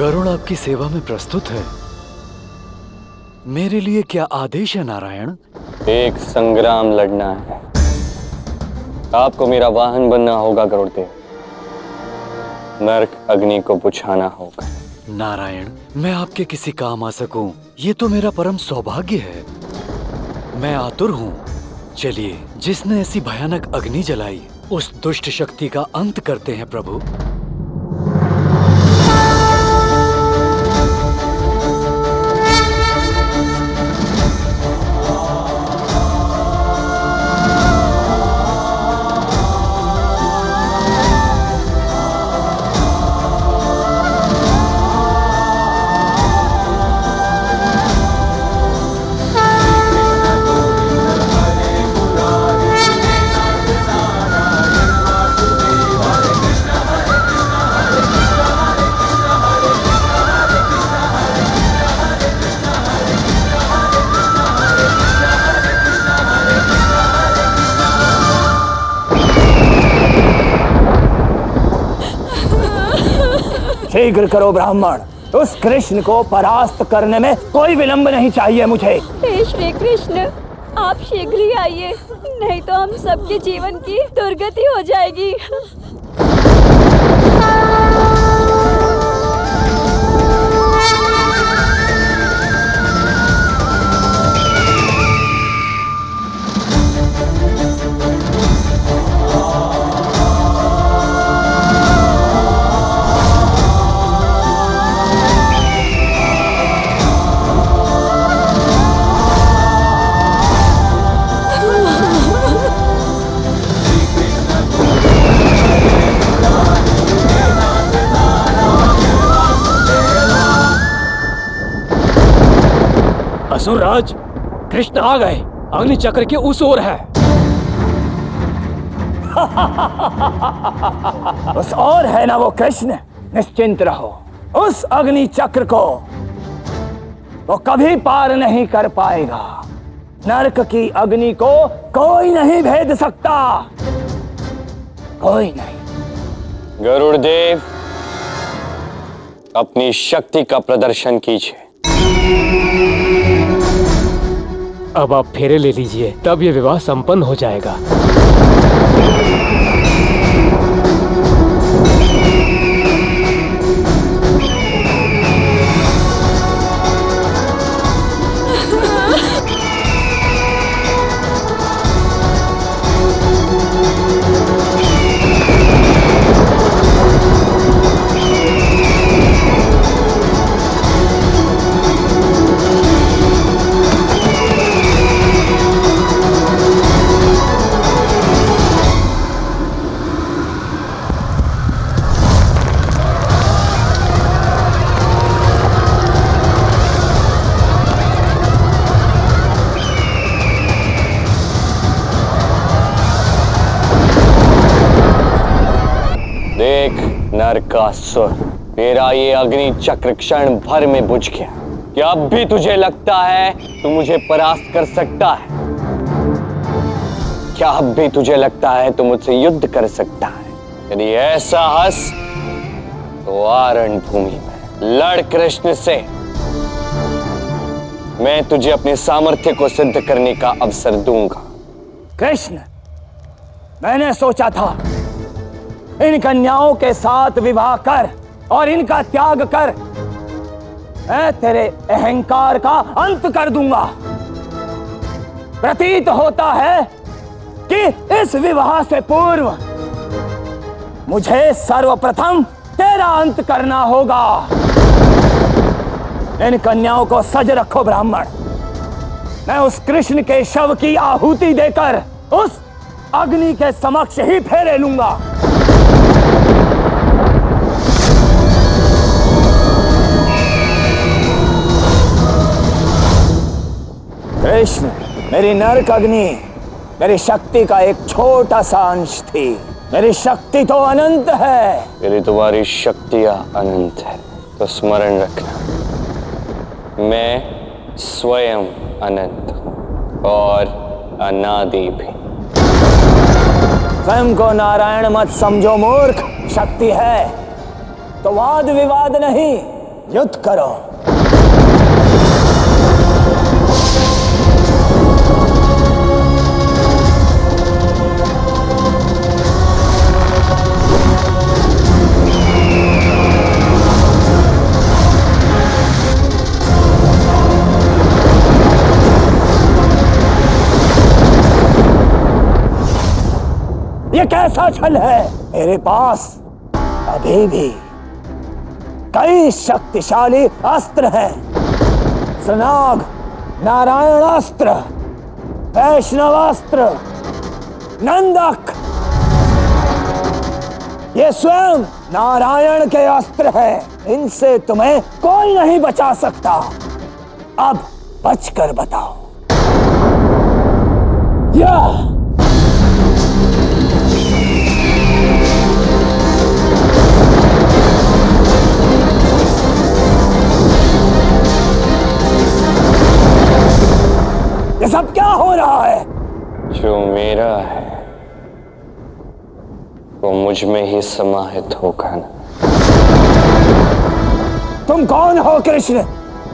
गरुड़ आपकी सेवा में प्रस्तुत है। मेरे लिए क्या आदेश है नारायण? एक संग्राम लड़ना है। आपको मेरा वाहन बनना होगा गरुड़देव। नरक अग्नि को बुझाना होगा। नारायण, मैं आपके किसी काम आ सकूं, ये तो मेरा परम सौभाग्य है। मैं आतुर हूँ। चलिए, जिसने ऐसी भयानक अग्नि जलाई, उस दुष्ट शक्ति का अंत करते हैं प्रभु। शीघ्र करो ब्राह्मण, उस कृष्ण को परास्त करने में कोई विलंब नहीं चाहिए मुझे। हे श्री कृष्ण, आप शीघ्र ही आइए, नहीं तो हम सबके जीवन की दुर्गति हो जाएगी। असुरराज, कृष्ण आ गए। अग्नि चक्र के उस ओर है। उस ओर है ना वो कृष्ण? निश्चिंत रहो, उस अग्नि चक्र को वो कभी पार नहीं कर पाएगा। नरक की अग्नि को कोई नहीं भेद सकता, कोई नहीं। गरुड़देव, अपनी शक्ति का प्रदर्शन कीजिए। अब आप फेरे ले लीजिए, तब ये विवाह संपन्न हो जाएगा। देख नरकासुर, मेरा ये अग्नि चक्र क्षण भर में बुझ गया। क्या अब भी तुझे लगता है तू मुझे परास्त कर सकता है? क्या अब भी तुझे लगता है तू मुझसे युद्ध कर सकता है? यदि ऐसा हंस तो आरण भूमि में लड़ कृष्ण से। मैं तुझे अपने सामर्थ्य को सिद्ध करने का अवसर दूंगा। कृष्ण, मैंने सोचा था इन कन्याओं के साथ विवाह कर और इनका त्याग कर मैं तेरे अहंकार का अंत कर दूंगा। प्रतीत होता है कि इस विवाह से पूर्व मुझे सर्वप्रथम तेरा अंत करना होगा। इन कन्याओं को सज रखो ब्राह्मण। मैं उस कृष्ण के शव की आहुति देकर उस अग्नि के समक्ष ही फेरे लूंगा। कृष्ण, मेरी नरक अग्नि मेरी शक्ति का एक छोटा सा अंश थी। मेरी शक्ति तो अनंत है। यदि तुम्हारी शक्तियां अनंत है तो स्मरण रखना, मैं स्वयं अनंत और अनादि भी। स्वयं को नारायण मत समझो मूर्ख। शक्ति है तो वाद विवाद नहीं, युद्ध करो। ये कैसा छल है? मेरे पास अभी भी कई शक्तिशाली अस्त्र हैं। सनाग नारायण अस्त्र, वैष्णव अस्त्र, नंदक, ये स्वयं नारायण के अस्त्र हैं। इनसे तुम्हें कोई नहीं बचा सकता। अब बचकर बताओ। या ये सब क्या हो रहा है? जो मेरा है वो मुझ में ही समाहित होगा ना। तुम कौन हो कृष्ण?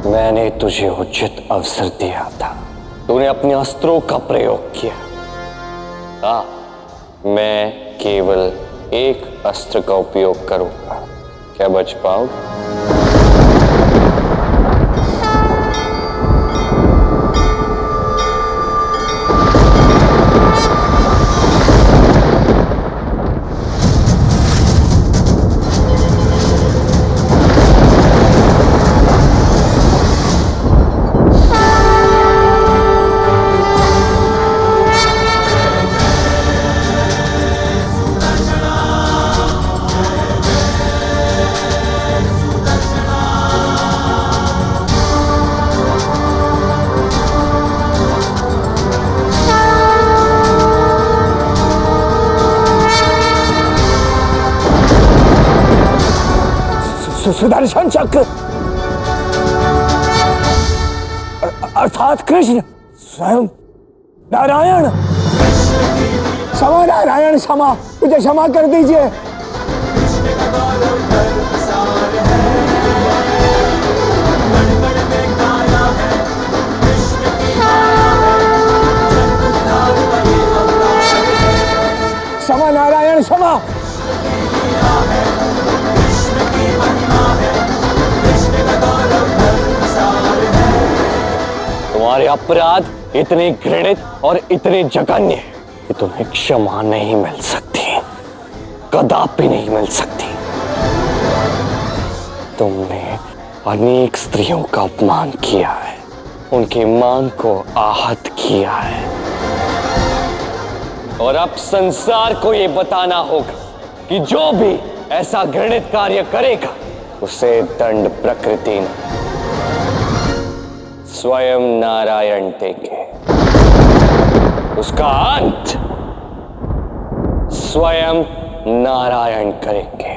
मैंने तुझे उचित अवसर दिया था, तूने अपने अस्त्रों का प्रयोग किया। मैं केवल एक अस्त्र का उपयोग करूंगा, क्या बच पाओगे? सुदर्शन चक्र अर्थात कृष्ण स्वयं नारायण। क्षमा नारायण, क्षमा, मुझे क्षमा कर दीजिए। क्षमा नारायण, क्षमा। तुम्हारे अपराध इतने घृणित और इतने जघन्य हैं कि तुम्हें क्षमा नहीं मिल सकती, कदापि नहीं मिल सकती। तुमने अनेक स्त्रियों का अपमान किया है, उनके मान को आहत किया है, और अब संसार को ये बताना होगा कि जो भी ऐसा घृणित कार्य करेगा उसे दंड प्रकृति ने स्वयं नारायण देंगे। उसका अंत स्वयं नारायण करेंगे।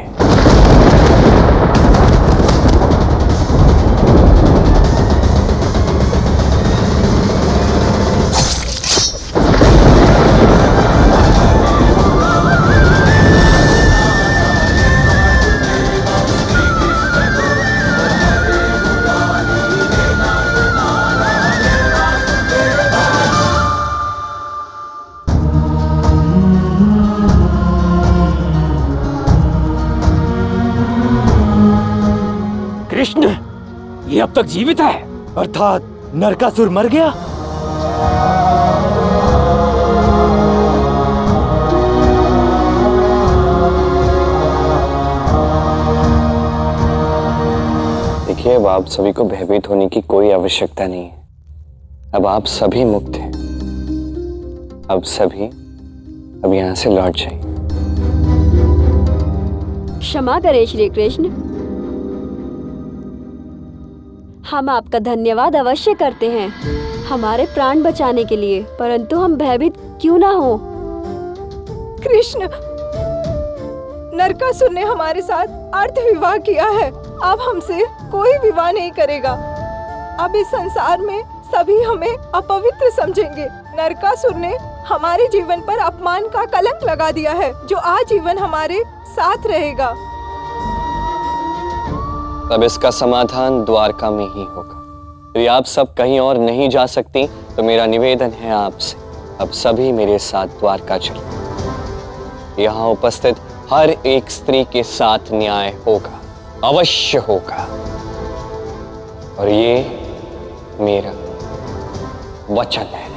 कृष्ण, ये अब तक जीवित है? अर्थात नरकासुर मर गया? देखिए, अब आप सभी को भयभीत होने की कोई आवश्यकता नहीं है। अब आप सभी मुक्त हैं। अब सभी अब यहां से लौट जाइए। क्षमा करें श्री कृष्ण, हम आपका धन्यवाद अवश्य करते हैं हमारे प्राण बचाने के लिए, परंतु हम भयभीत क्यों ना हो। कृष्ण, नरकासुर ने हमारे साथ अर्ध विवाह किया है। अब हमसे कोई विवाह नहीं करेगा। अब इस संसार में सभी हमें अपवित्र समझेंगे। नरकासुर ने हमारे जीवन पर अपमान का कलंक लगा दिया है, जो आजीवन हमारे साथ रहेगा। तब इसका समाधान द्वारका में ही होगा। यदि आप सब कहीं और नहीं जा सकती तो मेरा निवेदन है आपसे, अब सभी मेरे साथ द्वारका चलो। यहाँ उपस्थित हर एक स्त्री के साथ न्याय होगा, अवश्य होगा, और ये मेरा वचन है।